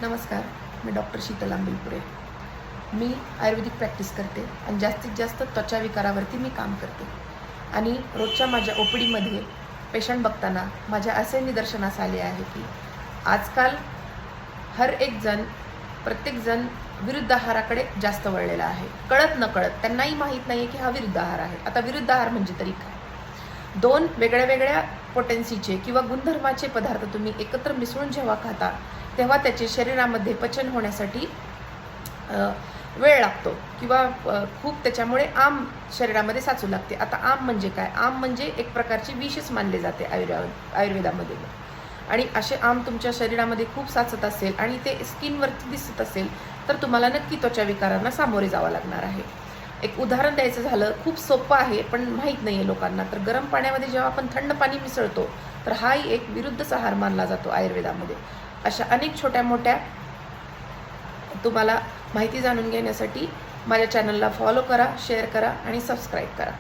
नमस्कार, मी डॉक्टर शीतल आंबिलपुरे. मी आयुर्वेदिक प्रॅक्टिस करते आणि जास्तीत जास्त त्वचा विकारावरती मी काम करते. आणि रोजच्या माझ्या ओपीडीमध्ये पेशंट बघताना माझ्या असे निदर्शनास आले आहे की आजकाल प्रत्येकजण विरुद्ध आहाराकडे जास्त वळलेला आहे. कळत न कळत त्यांनाही माहीत नाही आहे की हा विरुद्ध आहार आहे. आता विरुद्ध आहार म्हणजे तरी काय? दोन वेगळ्या पोटेन्सीचे किंवा गुणधर्माचे पदार्थ तुम्ही एकत्र मिसळून जेव्हा खाता तेव्हा त्याचे शरीरामध्ये पचन होण्यासाठी वेळ लागतो किंवा खूप त्याच्यामुळे आम शरीरामध्ये साचू लागते. आता आम म्हणजे काय? आम म्हणजे एक प्रकारची विषच मानले जाते आयुर्वेदामध्ये. आणि असे आम तुमच्या शरीरामध्ये खूप साचत असेल आणि ते स्किनवरती दिसत असेल तर तुम्हाला नक्की त्वचा विकारांना सामोरे जावं लागणार आहे. एक उदाहरण द्यायचं झालं, खूप सोपं आहे पण माहीत नाही आहे लोकांना. तर गरम पाण्यामध्ये जेव्हा आपण थंड पाणी मिसळतो तर हाही एक विरुद्धच आहार मानला जातो आयुर्वेदामध्ये. अशा अनेक छोट्या मोठ्या तुम्हाला माहिती जाणून घेण्यासाठी माझ्या चॅनलला फॉलो करा, शेअर करा आणि सबस्क्राईब करा.